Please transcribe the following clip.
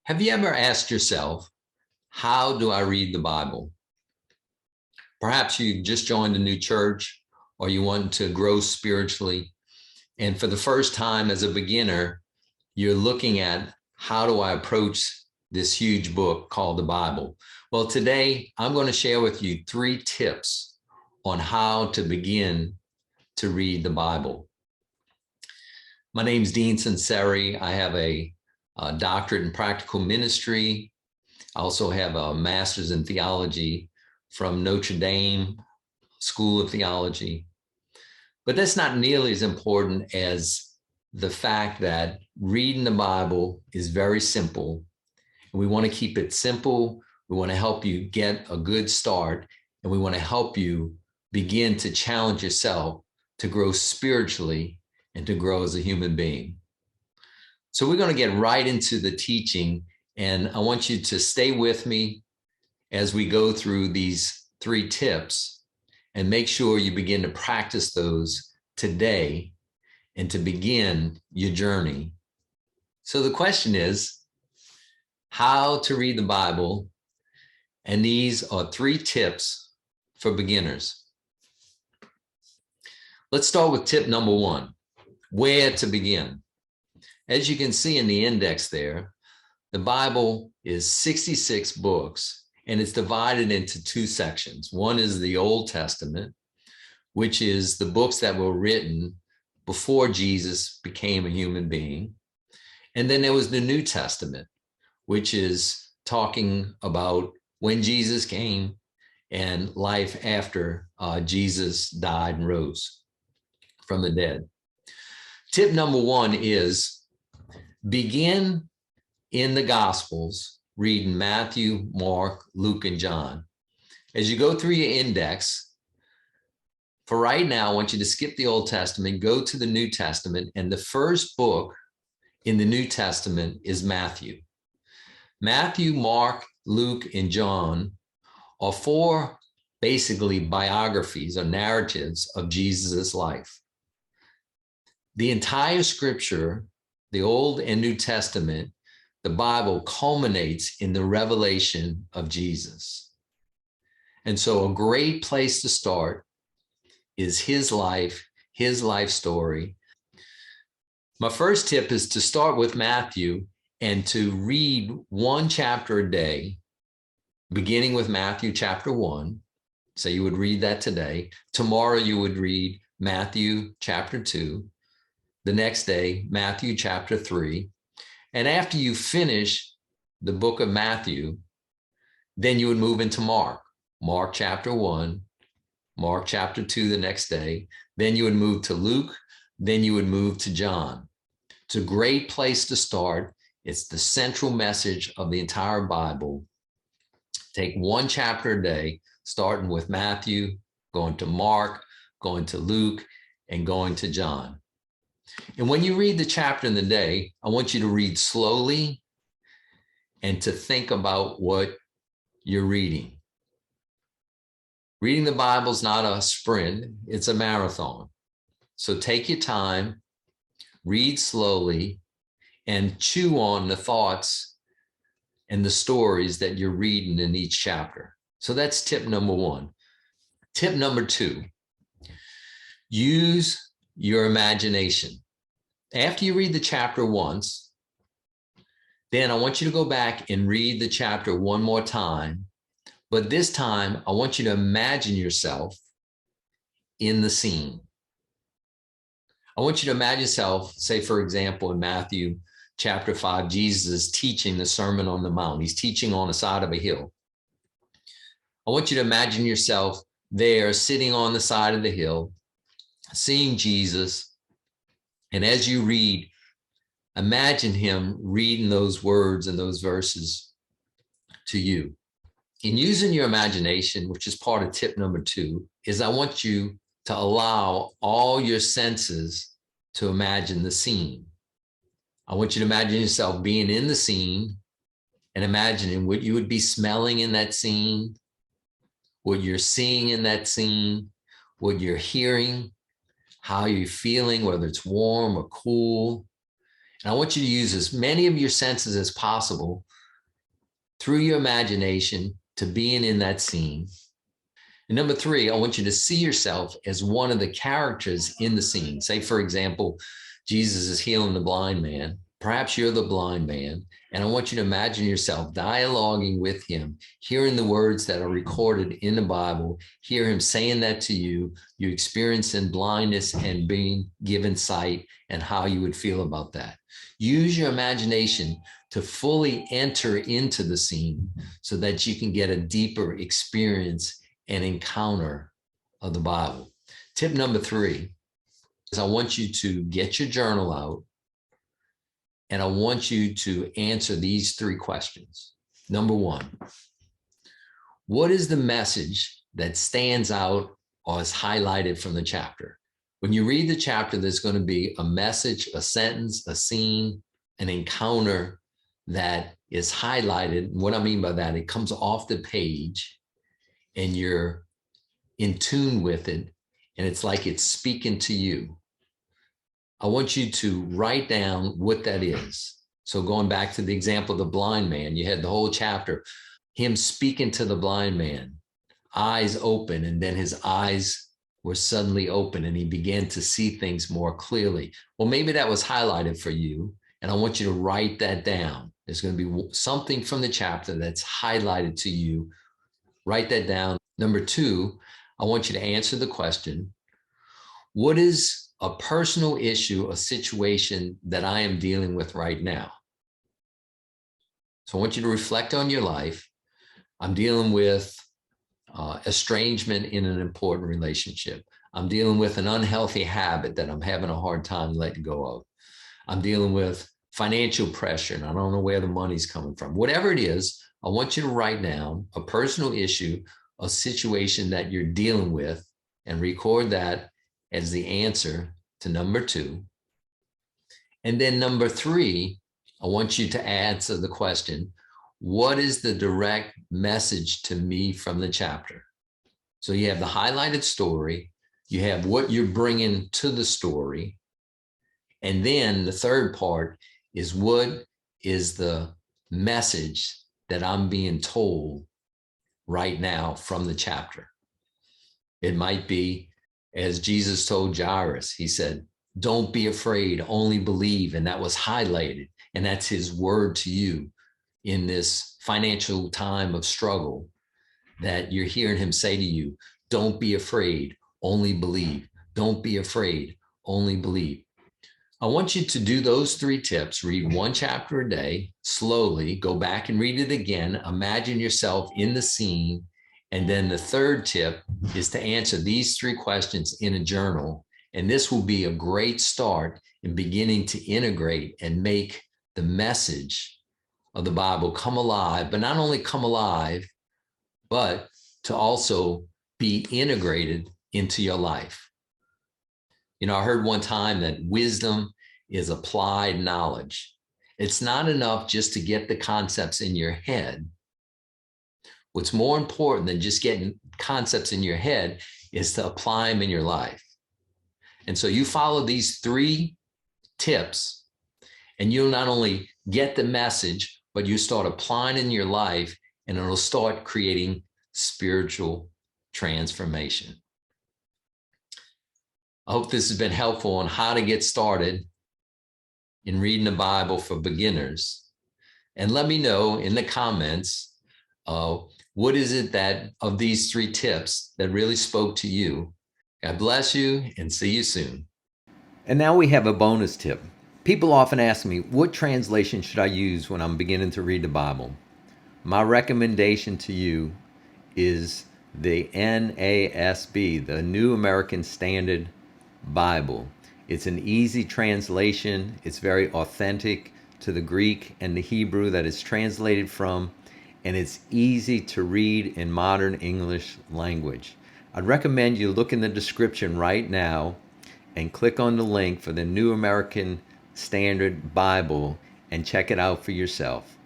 Have you ever asked yourself, how do I read the Bible? Perhaps you just joined a new church or you want to grow spiritually. And for the first time as a beginner, you're looking at how do I approach this huge book called the Bible? Well, today I'm going to share with you 3 tips on how to begin to read the Bible. My name's Dean Sunseri. I have a doctorate in practical ministry. I also have a master's in theology from Notre School of Theology. But that's not nearly as important as the fact that reading the Bible is very simple. And we want to keep it simple. We want to help you get a good start. And we want to help you begin to challenge yourself to grow spiritually and to grow as a human being. So we're going to get right into the teaching. And I want you to stay with me as we go through these 3 tips and make sure you begin to practice those today and to begin your journey. So the question is, how to read the Bible. And these are 3 tips for beginners. Let's start with tip number 1, where to begin. As you can see in the index there, the Bible is 66 books, and it's divided into 2 sections. One is the Old Testament, which is the books that were written before Jesus became a human being. And then there was the New Testament, which is talking about when Jesus came and life after Jesus died and rose from the dead. Tip number 1 is begin in the Gospels, reading Matthew, Mark, Luke, and John. As you go through your index, for right now, I want you to skip the Old Testament, go to the New Testament, and the first book in the New Testament is Matthew. Matthew, Mark, Luke, and John are 4 basically biographies or narratives of Jesus' life. The entire scripture, the Old and New Testament, the Bible culminates in the revelation of Jesus. And so a great place to start is his life story. My first tip is to start with Matthew and to read 1 chapter a day, beginning with Matthew chapter 1. So you would read that today. Tomorrow you would read Matthew chapter 2. The next day, Matthew chapter 3. And after you finish the book of Matthew, then you would move into Mark. Mark chapter 1, Mark chapter 2 the next day. Then you would move to Luke. Then you would move to John. It's a great place to start. It's the central message of the entire Bible. Take 1 chapter a day, starting with Matthew, going to Mark, going to Luke, and going to John. And when you read the chapter in the day, I want you to read slowly and to think about what you're reading. Reading the Bible is not a sprint, it's a marathon. So take your time, read slowly, and chew on the thoughts and the stories that you're reading in each chapter. So that's tip number 1. Tip number 2, use your imagination. After you read the chapter once, then I want you to go back and read the chapter 1 more time. But this time, I want you to imagine yourself in the scene. I want you to imagine yourself, say, for example, in Matthew chapter 5, Jesus is teaching the Sermon on the Mount. He's teaching on the side of a hill. I want you to imagine yourself there sitting on the side of the hill, seeing Jesus. And as you read, imagine him reading those words and those verses to you. In using your imagination, which is part of tip number 2, is I want you to allow all your senses to imagine the scene. I want you to imagine yourself being in the scene and imagining what you would be smelling in that scene, what you're seeing in that scene, what you're hearing, how you're feeling, whether it's warm or cool. And I want you to use as many of your senses as possible through your imagination to being in that scene. And number three, I want you to see yourself as one of the characters in the scene. Say, for example, Jesus is healing the blind man. Perhaps you're the blind man. And I want you to imagine yourself dialoguing with him, hearing the words that are recorded in the Bible, hear him saying that to you, you experiencing blindness and being given sight, and how you would feel about that. Use your imagination to fully enter into the scene so that you can get a deeper experience and encounter of the Bible. Tip number three is I want you to get your journal out, and I want you to answer these three questions. Number one, what is the message that stands out or is highlighted from the chapter? When you read the chapter, there's going to be a message, a sentence, a scene, an encounter that is highlighted. What I mean by that, it comes off the page and you're in tune with it, and it's like it's speaking to you. I want you to write down what that is. So going back to the example of the blind man, you had the whole chapter, him speaking to the blind man, eyes open, and then his eyes were suddenly open and he began to see things more clearly. Well, maybe that was highlighted for you, and I want you to write that down. There's going to be something from the chapter that's highlighted to you. Write that down. Number two, I want you to answer the question, what is a personal issue, a situation that I am dealing with right now? So I want you to reflect on your life. I'm dealing with estrangement in an important relationship. I'm dealing with an unhealthy habit that I'm having a hard time letting go of. I'm dealing with financial pressure and I don't know where the money's coming from. Whatever it is, I want you to write down a personal issue, a situation that you're dealing with, and record that as the answer to number two. And then number three, I want you to answer the question, what is the direct message to me from the chapter? So you have the highlighted story, you have what you're bringing to the story, and then the third part is what is the message that I'm being told right now from the chapter. It might be, as Jesus told Jairus, he said, don't be afraid, only believe. And that was highlighted. And that's his word to you in this financial time of struggle, that you're hearing him say to you, don't be afraid, only believe. Don't be afraid, only believe. I want you to do those three tips. Read one chapter a day, slowly, go back and read it again. Imagine yourself in the scene. And then the third tip is to answer these three questions in a journal. And this will be a great start in beginning to integrate and make the message of the Bible come alive, but not only come alive, but to also be integrated into your life. You know, I heard one time that wisdom is applied knowledge. It's not enough just to get the concepts in your head. What's more important than just getting concepts in your head is to apply them in your life. And so you follow these three tips, and you'll not only get the message, but you start applying in your life, and it'll start creating spiritual transformation. I hope this has been helpful on how to get started in reading the Bible for beginners. And let me know in the comments, what is it that of these three tips that really spoke to you? God bless you and see you soon. And now we have a bonus tip. People often ask me, what translation should I use when I'm beginning to read the Bible? My recommendation to you is the NASB, the New American Standard Bible. It's an easy translation. It's very authentic to the Greek and the Hebrew that it's translated from, and it's easy to read in modern English language. I'd recommend you look in the description right now and click on the link for the New American Standard Bible and check it out for yourself.